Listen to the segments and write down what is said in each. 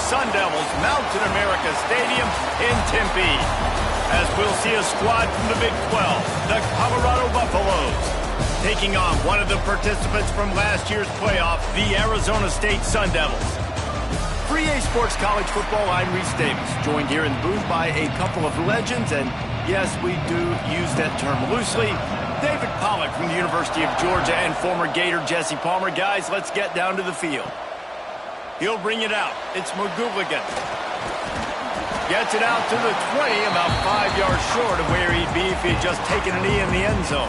Sun Devils Mountain America Stadium in Tempe, as we'll see a squad from the Big 12, the Colorado Buffaloes, taking on one of the participants from last year's playoff, the Arizona State Sun Devils. For EA Sports College Football, I'm Reese Davis, joined here in the booth by a couple of legends, and yes, we do use that term loosely. David Pollack from the University of Georgia and former Gator Jesse Palmer. Guys, let's get down to the field. He'll bring it out. It's McGooligan. Gets it out to the 20, about 5 yards short of where he'd be if he'd just taken a knee in the end zone.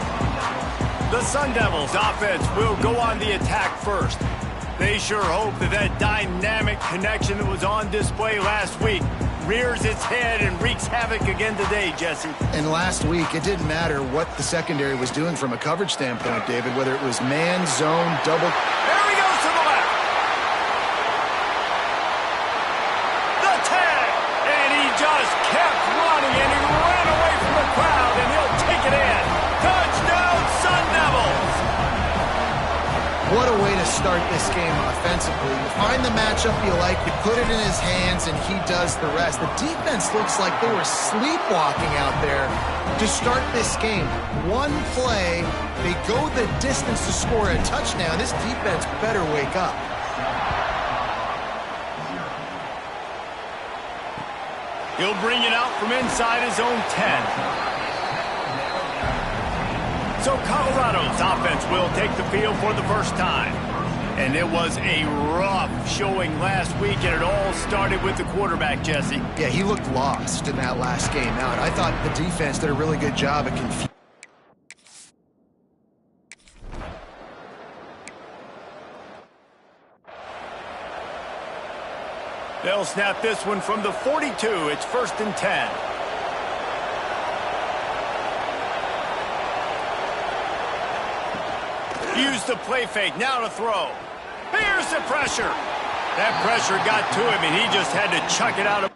The Sun Devils offense will go on the attack first. They sure hope that that dynamic connection that was on display last week rears its head and wreaks havoc again today, Jesse. And last week, it didn't matter what the secondary was doing from a coverage standpoint, David, whether it was man, zone, double. There he goes to the left. The tag. And he just kept running, and he ran away from the crowd, and he'll take it in. Touchdown, Sun Devils. What a way to start this game offensively. You find the matchup you like, you put it in his hands, and he does the rest. The defense looks like they were sleepwalking out there to start this game. One play, they go the distance to score a touchdown. This defense better wake up. He'll bring it out from inside his own 10. So Colorado's offense will take the field for the first time. And it was a rough showing last week, and it all started with the quarterback, Jesse. Yeah, he looked lost in that last game out. I thought the defense did a really good job of confusing. They'll snap this one from the 42. It's 1st and 10. Use the play fake, now to throw. Here's the pressure. That pressure got to him, and he just had to chuck it out of.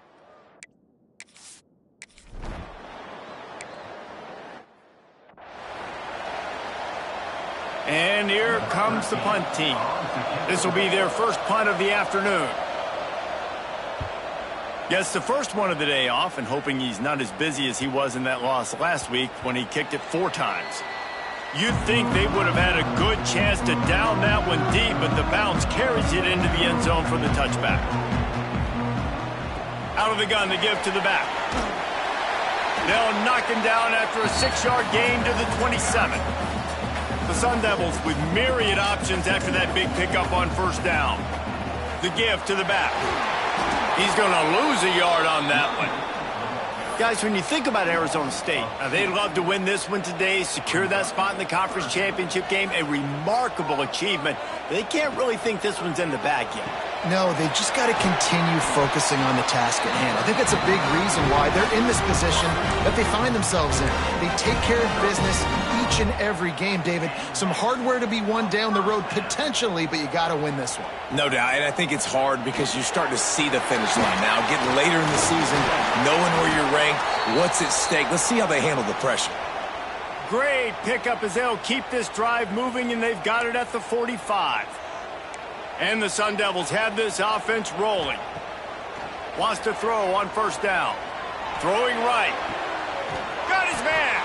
And here comes the punt team. This will be their first punt of the afternoon. Gets the first one of the day off, and hoping he's not as busy as he was in that loss last week when he kicked it 4 times. You'd think they would have had a good chance to down that one deep, but the bounce carries it into the end zone for the touchback. Out of the gun, the give to the back. They'll knock him down after a 6-yard gain to the 27. The Sun Devils with myriad options after that big pickup on first down. The give to the back. He's going to lose a yard on that one. Guys, when you think about Arizona State, they'd love to win this one today, secure that spot in the conference championship game, a remarkable achievement. They can't really think this one's in the bag yet. No, they just got to continue focusing on the task at hand. I think that's a big reason why they're in this position that they find themselves in. They take care of business each and every game, David. Some hardware to be won down the road potentially, but you got to win this one. No doubt, and I think it's hard because you're starting to see the finish line now, getting later in the season, knowing where you're ranked, what's at stake. Let's see how they handle the pressure. Great pickup as they'll keep this drive moving, and they've got it at the 45. And the Sun Devils have this offense rolling. Wants to throw on first down. Throwing right. Got his man.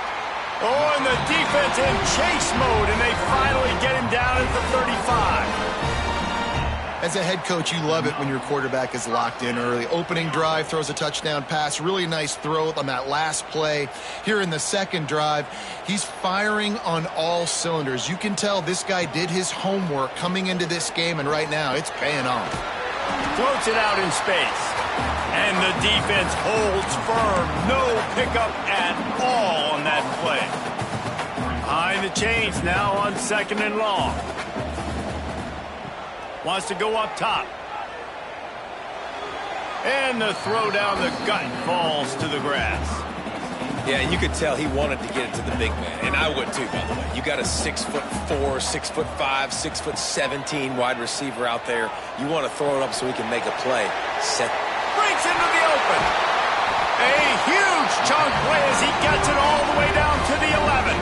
Oh, and the defense in chase mode, and they finally get him down at the 35. As a head coach, you love it when your quarterback is locked in early. Opening drive, throws a touchdown pass. Really nice throw on that last play. Here in the second drive, he's firing on all cylinders. You can tell this guy did his homework coming into this game, and right now it's paying off. Floats it out in space. And the defense holds firm. No pickup at all on that play. Behind the chains now on 2nd and long. Wants to go up top. And the throw down the gut falls to the grass. Yeah, and you could tell he wanted to get it to the big man, and I would too, by the way. You got a 6'4", 6'5", 6'17" wide receiver out there. You want to throw it up so he can make a play. Set. Breaks into the open. A huge chunk play as he gets it all the way down to the 11.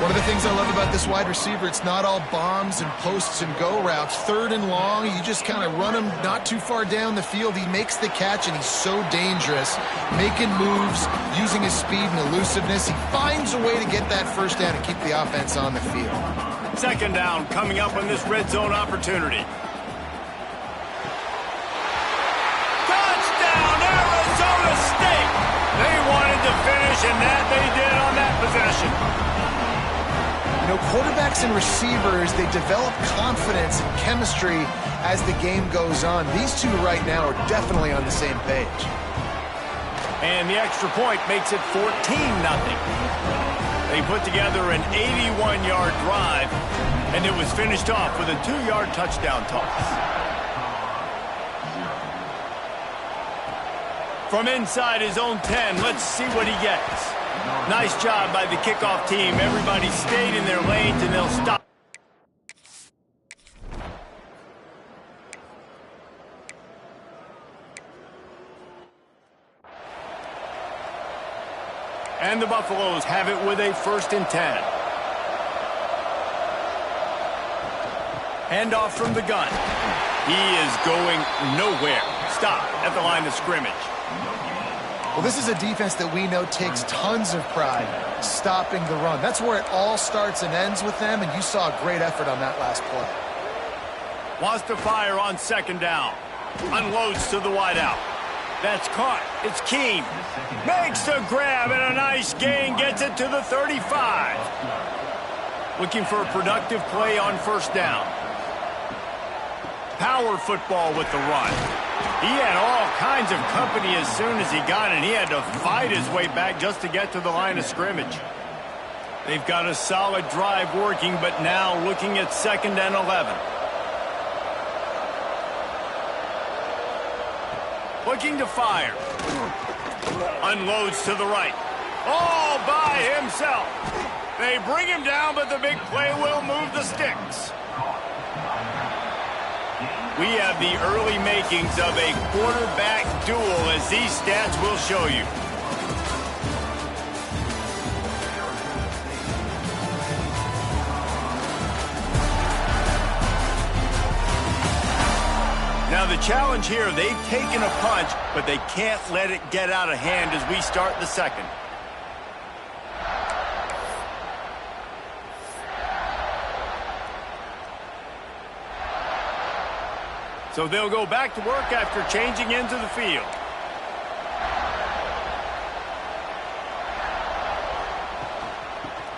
One of the things I love about this wide receiver, it's not all bombs and posts and go routes. 3rd and long, you just kind of run him not too far down the field. He makes the catch, and he's so dangerous, making moves, using his speed and elusiveness. He finds a way to get that first down and keep the offense on the field. 2nd down coming up on this red zone opportunity. Touchdown, Arizona State! They wanted to finish, and that they did on that possession. You know, quarterbacks and receivers, they develop confidence and chemistry as the game goes on. These two right now are definitely on the same page. And the extra point makes it 14-0. They put together an 81-yard drive, and it was finished off with a 2-yard touchdown toss. From inside his own 10, let's see what he gets. Nice job by the kickoff team. Everybody stayed in their lanes, and they'll stop. And the Buffaloes have it with a 1st and 10. Handoff from the gun. He is going nowhere. Stop at the line of scrimmage. Well, this is a defense that we know takes tons of pride stopping the run. That's where it all starts and ends with them, and you saw a great effort on that last play. Wants to fire on 2nd down. Unloads to the wideout. That's caught. It's Keene. Makes the grab, and a nice gain. Gets it to the 35. Looking for a productive play on 1st down. Power football with the run. He had all kinds of company as soon as he got it. He had to fight his way back just to get to the line of scrimmage. They've got a solid drive working, but now looking at 2nd and 11. Looking to fire. Unloads to the right. All by himself. They bring him down, but the big play will move the sticks. We have the early makings of a quarterback duel, as these stats will show you. Now the challenge here, they've taken a punch, but they can't let it get out of hand as we start the 2nd. So they'll go back to work after changing into the field.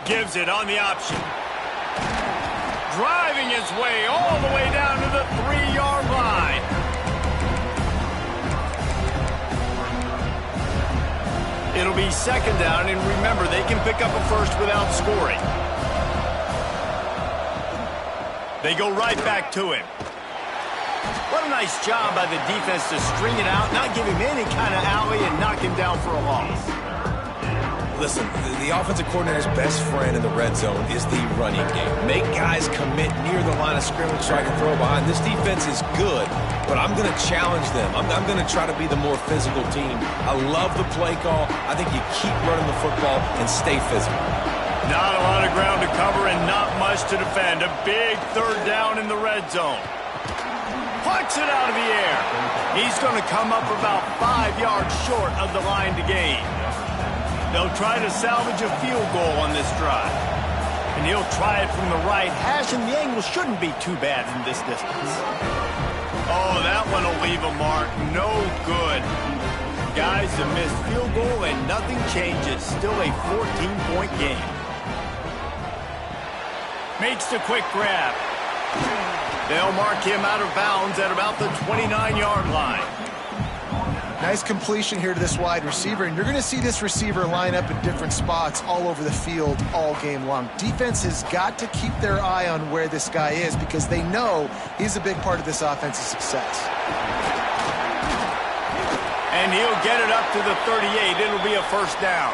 Gives it on the option. Driving his way all the way down to the 3-yard line. It'll be 2nd down, and remember, they can pick up a 1st without scoring. They go right back to him. What a nice job by the defense to string it out, not give him any kind of alley, and knock him down for a loss. Listen, the offensive coordinator's best friend in the red zone is the running game. Make guys commit near the line of scrimmage so I can throw behind. This defense is good, but I'm going to challenge them. I'm going to try to be the more physical team. I love the play call. I think you keep running the football and stay physical. Not a lot of ground to cover and not much to defend. A big 3rd down in the red zone. Plucks it out of the air. He's going to come up about 5 yards short of the line to gain. They'll try to salvage a field goal on this drive. And he'll try it from the right hash, and the angle shouldn't be too bad from this distance. Oh, that one will leave a mark. No good. Guys, a missed field goal, and nothing changes. Still a 14-point game. Makes the quick grab. They'll mark him out of bounds at about the 29-yard line. Nice completion here to this wide receiver, and you're going to see this receiver line up in different spots all over the field all game long. Defense has got to keep their eye on where this guy is because they know he's a big part of this offense's success. And he'll get it up to the 38. It'll be a 1st down.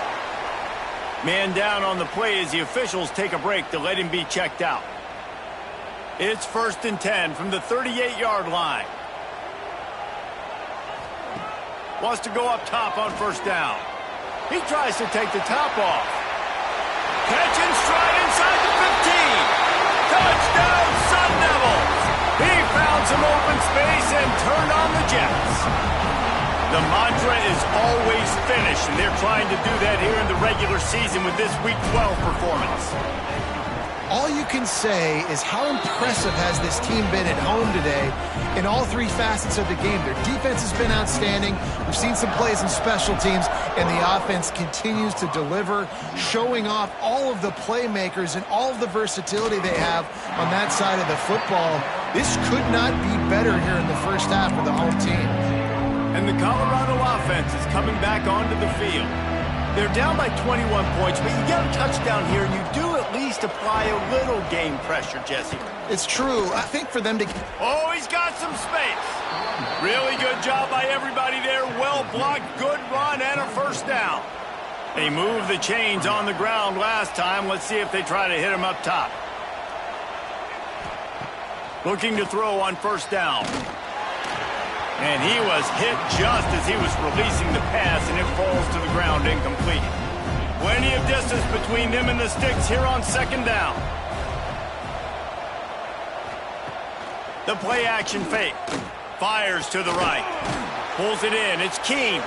Man down on the play as the officials take a break to let him be checked out. It's 1st and 10 from the 38-yard line. Wants to go up top on 1st down. He tries to take the top off. Catching stride inside the 15. Touchdown, Sun Devils. He found some open space and turned on the Jets. The mantra is always finish, and they're trying to do that here in the regular season with this Week 12 performance. All you can say is how impressive has this team been at home today in all three facets of the game. Their defense has been outstanding. We've seen some plays in special teams, and the offense continues to deliver, showing off all of the playmakers and all of the versatility they have on that side of the football. This could not be better here in the first half of the home team. And the Colorado offense is coming back onto the field. They're down by 21 points, but you get a touchdown here, and you do at least apply a little game pressure, Jesse. It's true. I think for them to... Oh, he's got some space. Really good job by everybody there. Well blocked, good run, and a first down. They moved the chains on the ground last time. Let's see if they try to hit him up top. Looking to throw on first down. And he was hit just as he was releasing the pass, and it falls to the ground incomplete. Plenty of distance between them and the sticks here on second down. The play action fake. Fires to the right. Pulls it in. It's Keene.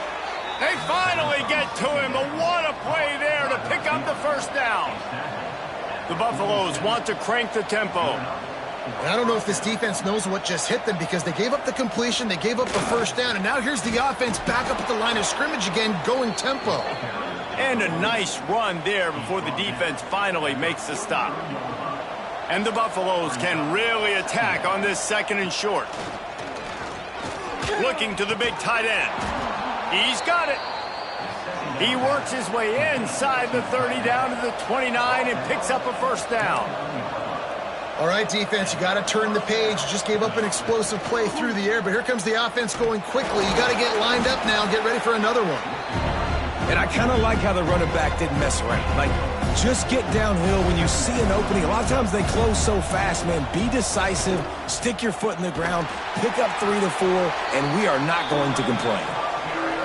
They finally get to him, but what a play there to pick up the first down. The Buffaloes want to crank the tempo. And I don't know if this defense knows what just hit them, because they gave up the completion, they gave up the first down, and now here's the offense back up at the line of scrimmage again, going tempo. And a nice run there before the defense finally makes the stop. And the Buffaloes can really attack on this second and short. Looking to the big tight end. He's got it. He works his way inside the 30 down to the 29 and picks up a first down. All right, defense, you got to turn the page. You just gave up an explosive play through the air, but here comes the offense going quickly. You got to get lined up now and get ready for another one. And I kind of like how the running back didn't mess around. Like, just get downhill when you see an opening. A lot of times they close so fast, man. Be decisive, stick your foot in the ground, pick up 3 to 4, and we are not going to complain.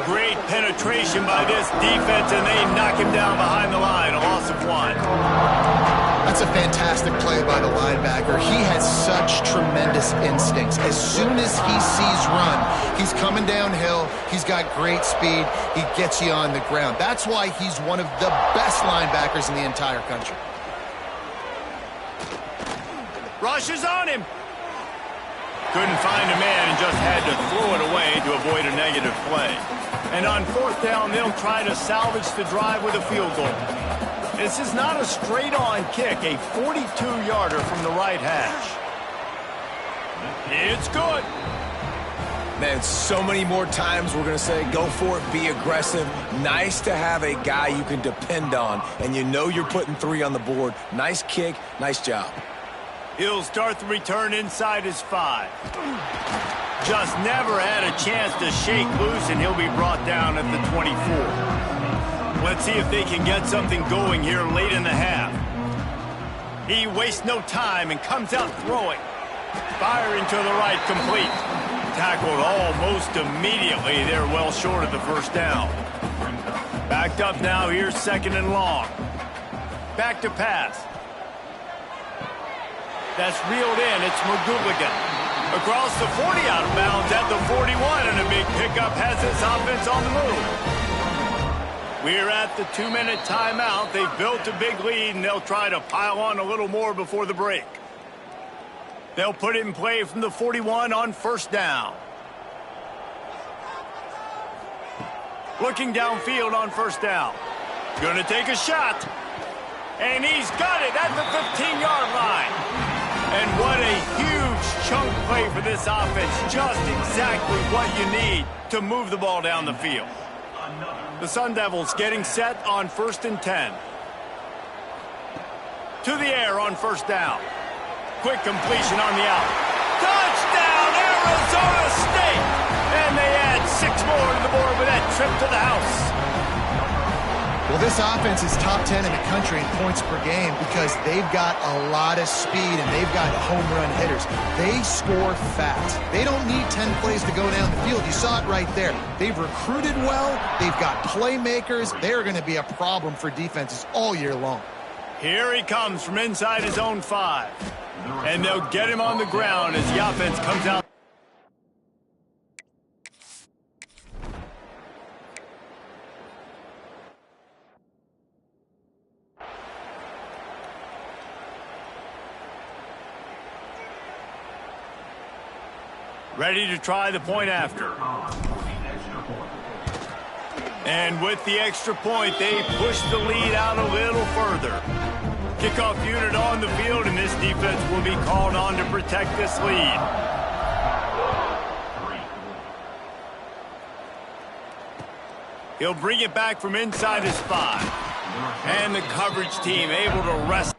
Great penetration by this defense, and they knock him down behind the line. A loss of 1. That's a fantastic play by the linebacker. He has such tremendous instincts. As soon as he sees run, he's coming downhill. He's got great speed. He gets you on the ground. That's why he's one of the best linebackers in the entire country. Rushes on him. Couldn't find a man and just had to throw it away to avoid a negative play. And on fourth down, they'll try to salvage the drive with a field goal. This is not a straight-on kick, a 42-yarder from the right hash. It's good. Man, so many more times we're going to say, go for it, be aggressive. Nice to have a guy you can depend on, and you know you're putting 3 on the board. Nice kick, nice job. He'll start the return inside his 5. Just never had a chance to shake loose, and he'll be brought down at the 24. Let's see if they can get something going here late in the half. He wastes no time and comes out throwing. Firing to the right, complete. Tackled almost immediately. They're well short of the first down. Backed up now, here's second and long. Back to pass. That's reeled in. It's McGooligan. Across the 40, out of bounds at the 41, and a big pickup has this offense on the move. We're at the 2-minute timeout. They've built a big lead, and they'll try to pile on a little more before the break. They'll put it in play from the 41 on first down. Looking downfield on first down. Gonna take a shot. And he's got it at the 15-yard line. And what a huge chunk play for this offense. Just exactly what you need to move the ball down the field. The Sun Devils getting set on first and 10. To the air on first down. Quick completion on the out. Touchdown, Arizona State! And they add 6 more to the board with that trip to the house. Well, this offense is top 10 in the country in points per game because they've got a lot of speed and they've got home run hitters. They score fast. They don't need 10 plays to go down the field. You saw it right there. They've recruited well. They've got playmakers. They're going to be a problem for defenses all year long. Here he comes from inside his own 5. And they'll get him on the ground as the offense comes out. Ready to try the point after. And with the extra point, they push the lead out a little further. Kickoff unit on the field, and this defense will be called on to protect this lead. He'll bring it back from inside his 5. And the coverage team able to wrestle.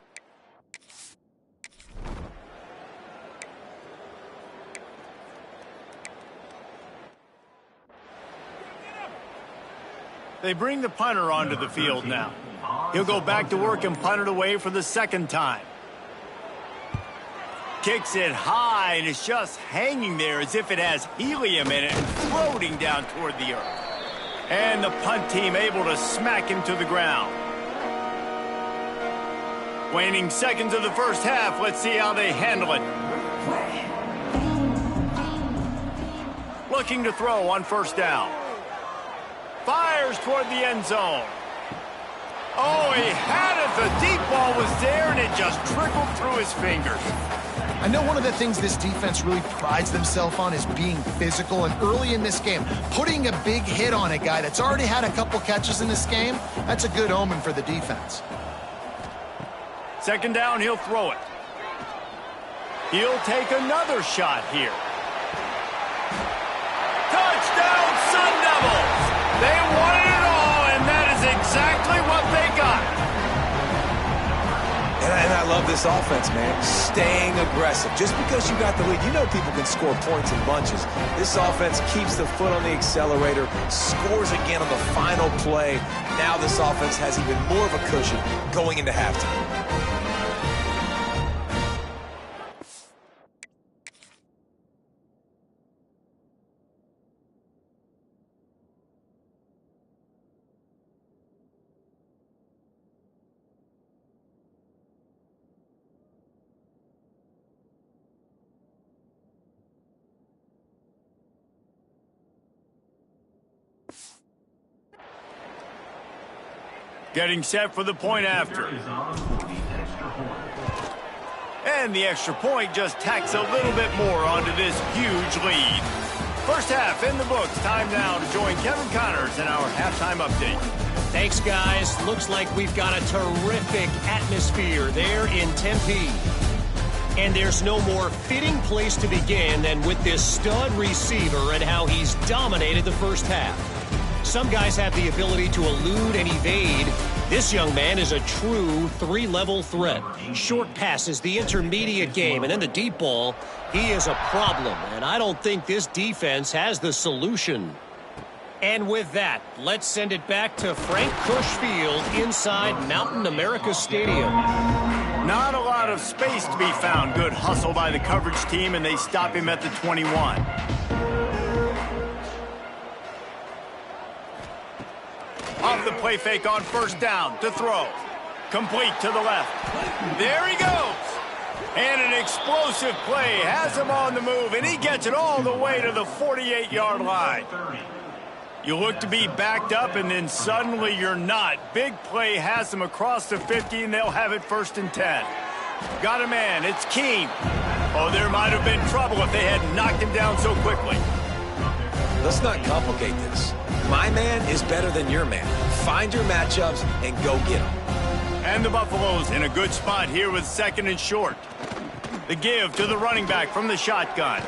They bring the punter onto the field now. He'll go back to work and punt it away for the second time. Kicks it high, and it's just hanging there as if it has helium in it and floating down toward the earth. And the punt team able to smack him to the ground. Waning seconds of the first half. Let's see how they handle it. Looking to throw on first down. Fires toward the end zone. Oh, he had it. The deep ball was there, and it just trickled through his fingers. I know one of the things this defense really prides themselves on is being physical, and early in this game, putting a big hit on a guy that's already had a couple catches in this game, that's a good omen for the defense. Second down, he'll throw it. He'll take another shot here. Touchdown, Sun Devils! They wanted it all, and that is exactly what they got. And I love this offense, man. Staying aggressive. Just because you got the lead, you know people can score points in bunches. This offense keeps the foot on the accelerator, scores again on the final play. Now this offense has even more of a cushion going into halftime. Getting set for the point after. And the extra point just tacks a little bit more onto this huge lead. First half in the books. Time now to join Kevin Connors in our halftime update. Thanks, guys. Looks like we've got a terrific atmosphere there in Tempe. And there's no more fitting place to begin than with this stud receiver and how he's dominated the first half. Some guys have the ability to elude and evade. This young man is a true three-level threat. Short passes, the intermediate game, and then the deep ball. He is a problem, and I don't think this defense has the solution. And with that, let's send it back to Frank Kush Field inside Mountain America Stadium. Not a lot of space to be found. Good hustle by the coverage team, and they stop him at the 21. Off the play fake on first down to throw. Complete to the left. There he goes. And an explosive play has him on the move, and he gets it all the way to the 48-yard line. You look to be backed up, and then suddenly you're not. Big play has them across the 50, and they'll have it 1st and 10. Got a man. It's Keene. Oh, there might have been trouble if they had knocked him down so quickly. Let's not complicate this. My man is better than your man. Find your matchups and go get them. And the Buffaloes in a good spot here with 2nd and short. The give to the running back from the shotgun.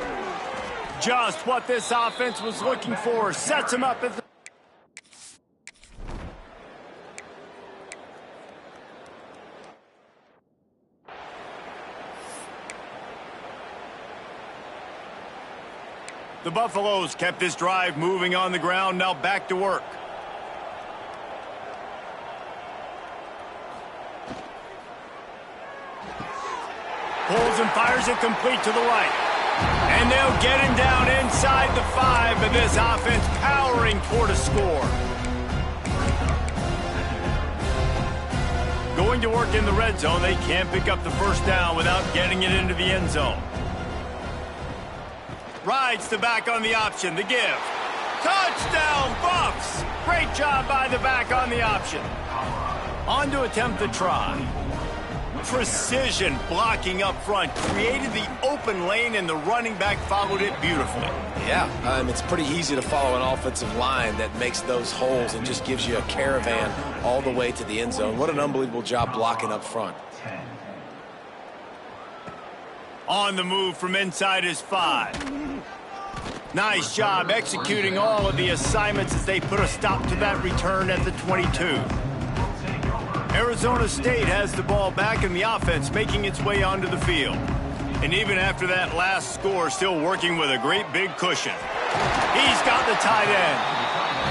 Just what this offense was looking for. Sets him up at the... The Buffaloes kept this drive moving on the ground, now back to work. Pulls and fires it complete to the right. And they'll get him down inside the 5, but this offense powering toward a score. Going to work in the red zone, they can't pick up the first down without getting it into the end zone. Rides the back on the option, the give. Touchdown, Buffs! Great job by the back on the option. On to attempt the try. Precision blocking up front, created the open lane, and the running back followed it beautifully. Yeah, it's pretty easy to follow an offensive line that makes those holes and just gives you a caravan all the way to the end zone. What an unbelievable job blocking up front. On the move from inside his 5. Nice job executing all of the assignments as they put a stop to that return at the 22. Arizona State has the ball back in the offense, making its way onto the field. And even after that last score, still working with a great big cushion. He's got the tight end.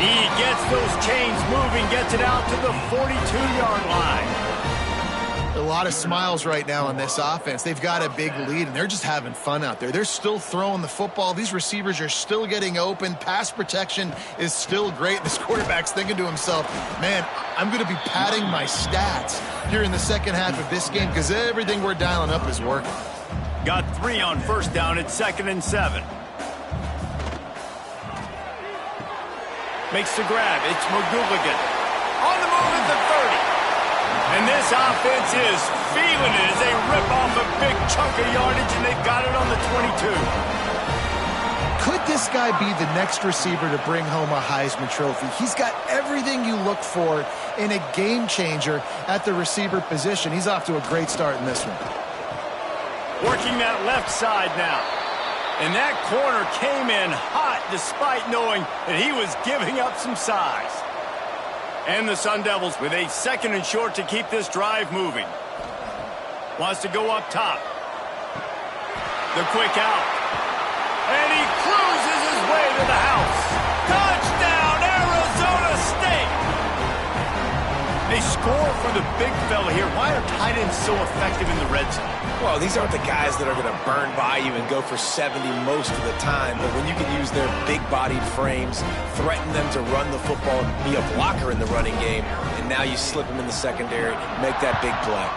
He gets those chains moving, gets it out to the 42-yard line. A lot of smiles right now on this offense. They've got a big lead, and they're just having fun out there. They're still throwing the football. These receivers are still getting open. Pass protection is still great. This quarterback's thinking to himself, man, I'm going to be padding my stats here in the second half of this game because everything we're dialing up is working. Got 3 on first down at 2nd and 7. Makes the grab. It's McGooligan. On the move at the 30. And this offense is feeling it as they rip off a big chunk of yardage, and they've got it on the 22. Could this guy be the next receiver to bring home a Heisman Trophy? He's got everything you look for in a game changer at the receiver position. He's off to a great start in this one. Working that left side now. And that corner came in hot despite knowing that he was giving up some size. And the Sun Devils with a 2nd and short to keep this drive moving. Wants to go up top. The quick out. And he cruises his way to the house. Touchdown, Arizona State! They score for the big fella here. Why are tight ends so effective in the red zone? Well, these aren't the guys that are going to burn by you and go for 70 most of the time, but when you can use their big-bodied frames, threaten them to run the football and be a blocker in the running game, and now you slip them in the secondary, make that big play.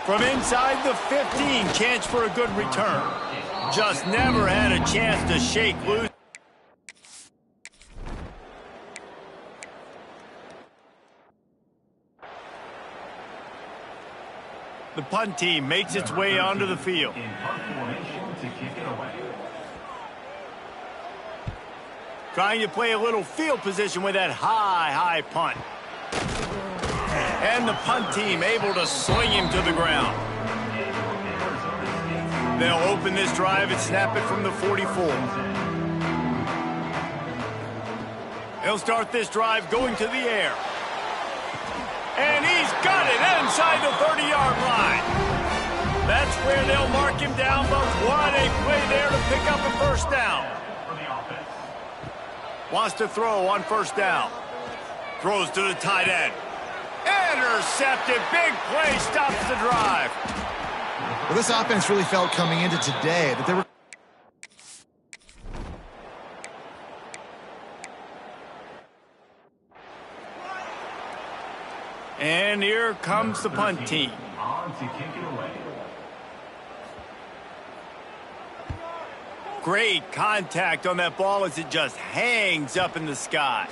From inside the 15, chance for a good return. Just never had a chance to shake loose. The punt team makes its way onto the field. Trying to play a little field position with that high punt. And the punt team able to sling him to the ground. They'll open this drive and snap it from the 44. They'll start this drive going to the air. And he's got it inside the 30-yard line. That's where they'll mark him down, but what a play there to pick up a first down. Wants to throw on first down. Throws to the tight end. Intercepted. Big play stops the drive. Well, this offense really felt coming into today that they were... And here comes the punt team. Great contact on that ball as it just hangs up in the sky.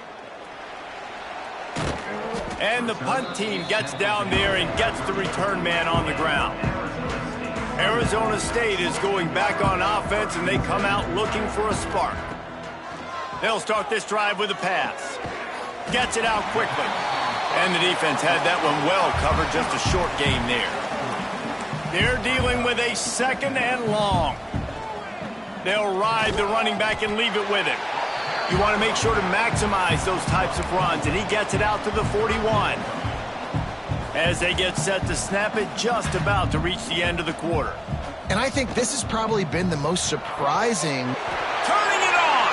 And the punt team gets down there and gets the return man on the ground. Arizona State is going back on offense, and they come out looking for a spark. They'll start this drive with a pass. Gets it out quickly. And the defense had that one well covered, just a short game there. They're dealing with a 2nd and long. They'll ride the running back and leave it with him. You want to make sure to maximize those types of runs, and he gets it out to the 41. As they get set to snap it, just about to reach the end of the quarter. And I think this has probably been the most surprising... Turning it on!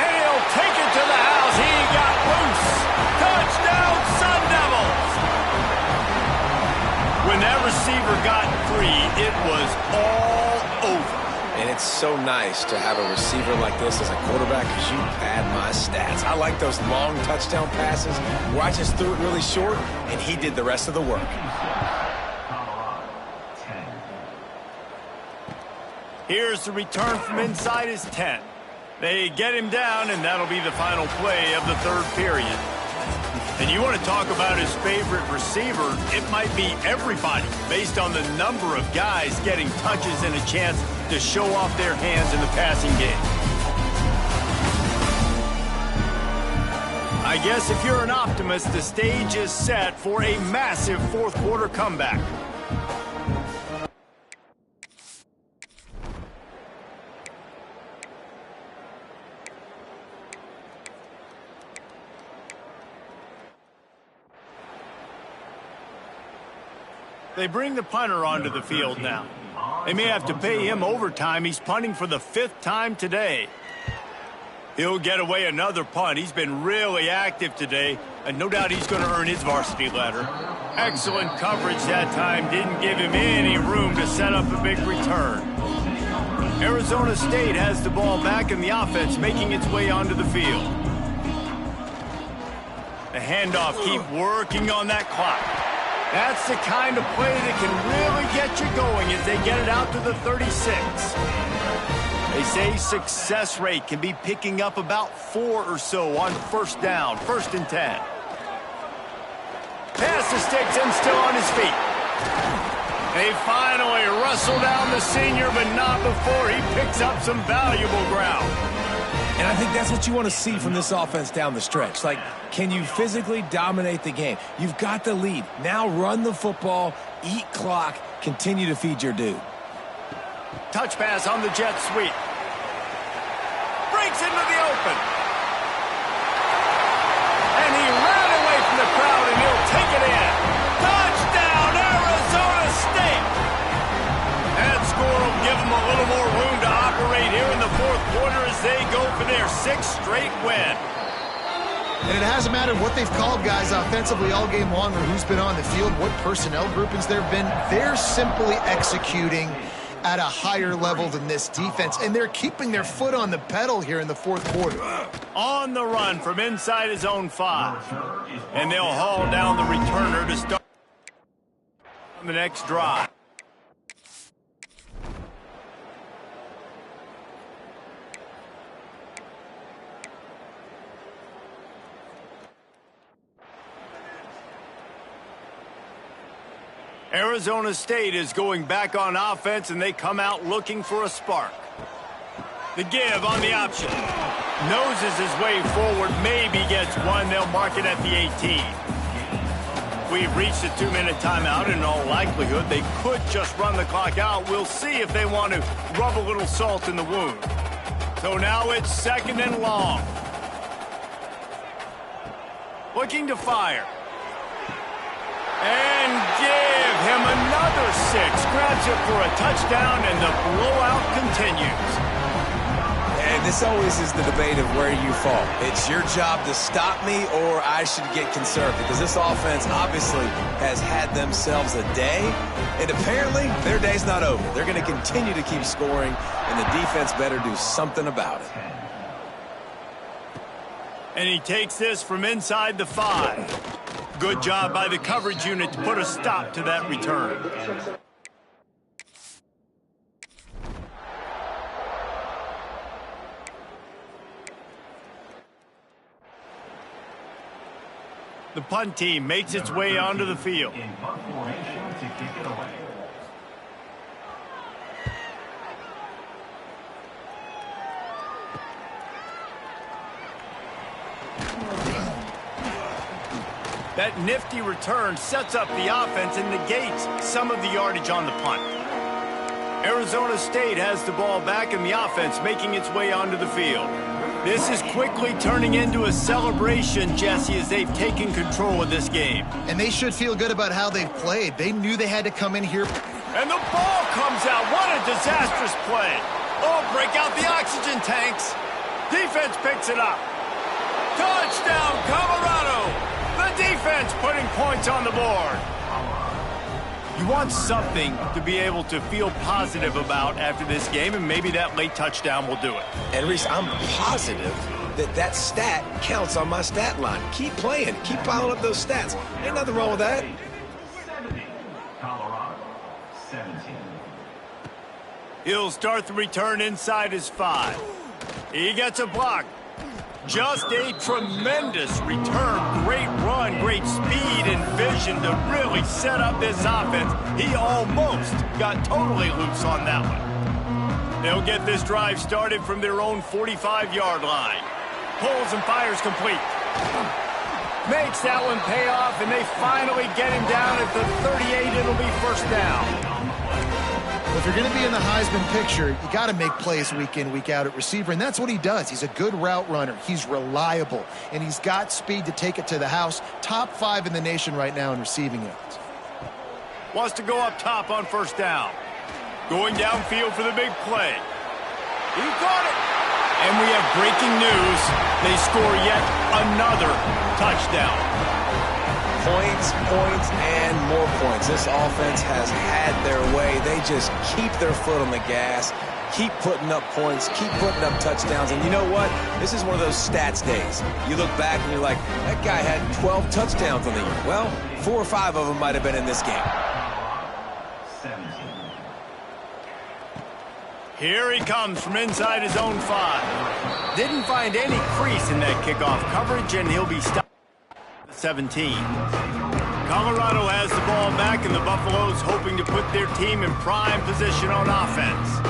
And he'll take it to the house. He got loose. Touchdown, Sun Devils! When that receiver got free, it was all over. And it's so nice to have a receiver like this as a quarterback because you pad my stats. I like those long touchdown passes where I just threw it really short and he did the rest of the work. Here's the return from inside his 10. They get him down, and that'll be the final play of the third period. And you want to talk about his favorite receiver, it might be everybody based on the number of guys getting touches and a chance to show off their hands in the passing game. I guess if you're an optimist, the stage is set for a massive fourth quarter comeback. They bring the punter onto the field now. They may have to pay him overtime. He's punting for the 5th time today. He'll get away another punt. He's been really active today, and no doubt he's going to earn his varsity letter. Excellent coverage that time. Didn't give him any room to set up a big return. Arizona State has the ball back in the offense, making its way onto the field. The handoff, keep working on that clock. That's the kind of play that can really get you going as they get it out to the 36. They say success rate can be picking up about 4 or so on first down, 1st and 10. Pass to Sticks and still on his feet. They finally wrestle down the senior, but not before he picks up some valuable ground. And I think that's what you want to see from this offense down the stretch. Like, can you physically dominate the game? You've got the lead. Now run the football, eat clock, continue to feed your dude. Touch pass on the jet sweep. Breaks into the open. And he ran away from the crowd, and he'll take it in. Touchdown, Arizona State! That score will give them a little more room to operate here in the fourth quarter as they go for their 6th straight win. And it hasn't mattered what they've called guys offensively all game long or who's been on the field, what personnel groupings there have been. They're simply executing at a higher level than this defense, and they're keeping their foot on the pedal here in the fourth quarter. On the run from inside his own 5. And they'll haul down the returner to start on the next drive. Arizona State is going back on offense, and they come out looking for a spark. The give on the option. Noses his way forward, maybe gets one. They'll mark it at the 18. We've reached a 2-minute timeout. In all likelihood, they could just run the clock out. We'll see if they want to rub a little salt in the wound. So now it's 2nd and long. Looking to fire. And give him another 6. Grabs it for a touchdown, and the blowout continues. And this always is the debate of where you fall. It's your job to stop me, or I should get conserved, because this offense obviously has had themselves a day, and apparently their day's not over. They're going to continue to keep scoring, and the defense better do something about it. And he takes this from inside the 5. Good job by the coverage unit to put a stop to that return. The punt team makes its way onto the field. In punt formation to kick it away. That nifty return sets up the offense and negates some of the yardage on the punt. Arizona State has the ball back in the offense, making its way onto the field. This is quickly turning into a celebration, Jesse, as they've taken control of this game. And they should feel good about how they've played. They knew they had to come in here. And the ball comes out. What a disastrous play. Oh, break out the oxygen tanks. Defense picks it up. Touchdown, Colorado. The defense putting points on the board. You want something to be able to feel positive about after this game, and maybe that late touchdown will do it. And, Reese, I'm positive that stat counts on my stat line. Keep playing. Keep piling up those stats. Ain't nothing wrong with that. 70. Colorado, 17. He'll start the return inside his 5. He gets a block. Just a tremendous return. Great run, great speed and vision to really set up this offense. He almost got totally loose on that one. They'll get this drive started from their own 45-yard line. Pulls and fires complete. Makes that one pay off, and they finally get him down at the 38. It'll be first down. If you're going to be in the Heisman picture, you got to make plays week in, week out at receiver, and that's what he does. He's a good route runner. He's reliable, and he's got speed to take it to the house. Top 5 in the nation right now in receiving yards. Wants to go up top on first down. Going downfield for the big play. He caught it. And we have breaking news. They score yet another touchdown. Points, and more points. This offense has had their way. They just keep their foot on the gas, keep putting up points, keep putting up touchdowns. And you know what? This is one of those stats days. You look back and you're like, that guy had 12 touchdowns on the year. Well, 4 or 5 of them might have been in this game. 17. Here he comes from inside his own 5. Didn't find any crease in that kickoff coverage, and he'll be stopped. 17. Colorado has the ball back, and the Buffaloes hoping to put their team in prime position on offense.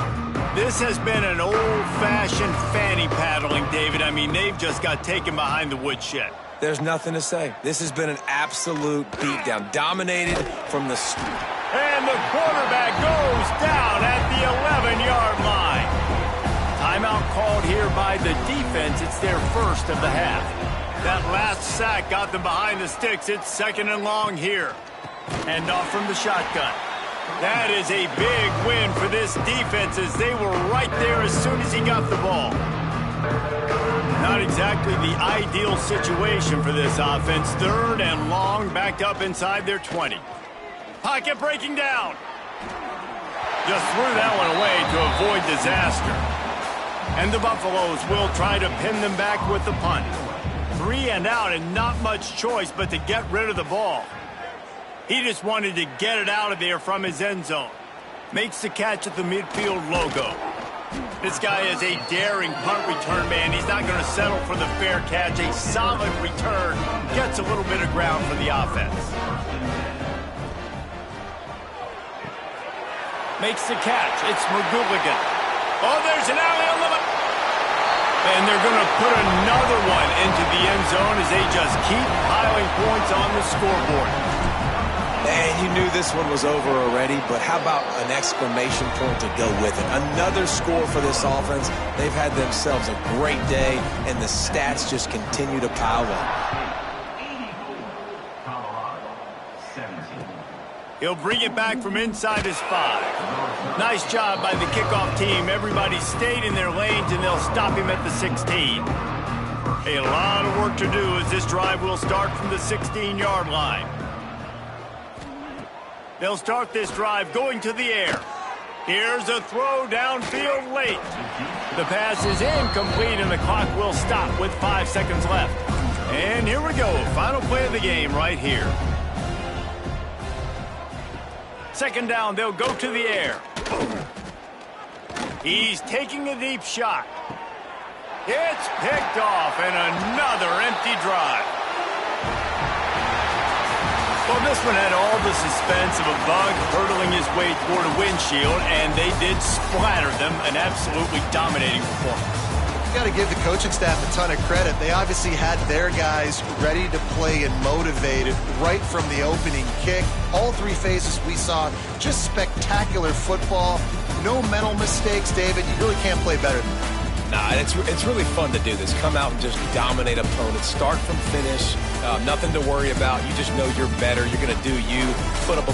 This has been an old-fashioned fanny paddling, David. I mean, they've just got taken behind the woodshed. There's nothing to say. This has been an absolute beatdown. Dominated from the... And the quarterback goes down at the 11-yard line. Timeout called here by the defense. It's their first of the half. That last sack got them behind the sticks. It's 2nd and long here. And off from the shotgun. That is a big win for this defense, as they were right there as soon as he got the ball. Not exactly the ideal situation for this offense. 3rd and long, backed up inside their 20. Pocket breaking down. Just threw that one away to avoid disaster. And the Buffaloes will try to pin them back with the punt. 3 and out, and not much choice but to get rid of the ball. He just wanted to get it out of there from his end zone. Makes the catch at the midfield logo. This guy is a daring punt return man. He's not going to settle for the fair catch. A solid return. Gets a little bit of ground for the offense. Makes the catch. It's McGooligan. Oh, there's an alley-oop. And they're going to put another one into the end zone as they just keep piling points on the scoreboard. Man, you knew this one was over already, but how about an exclamation point to go with it? Another score for this offense. They've had themselves a great day, and the stats just continue to pile up. 84. Colorado, 17. He'll bring it back from inside his 5. Nice job by the kickoff team. Everybody stayed in their lanes, and they'll stop him at the 16. A lot of work to do as this drive will start from the 16-yard line. They'll start this drive going to the air. Here's a throw downfield late. The pass is incomplete, and the clock will stop with 5 seconds left. And here we go. Final play of the game right here. 2nd down, they'll go to the air. He's taking a deep shot. It's picked off, and another empty drive. Well, this one had all the suspense of a bug hurtling his way toward a windshield, and they did splatter them. An absolutely dominating performance. You got to give the coaching staff a ton of credit. They obviously had their guys ready to play and motivated right from the opening kick. All 3 phases we saw, just spectacular football. No mental mistakes, David. You really can't play better than that. Nah, it's really fun to do this. Come out and just dominate opponents. Start from finish. Nothing to worry about. You just know you're better. You're going to do you. Put up a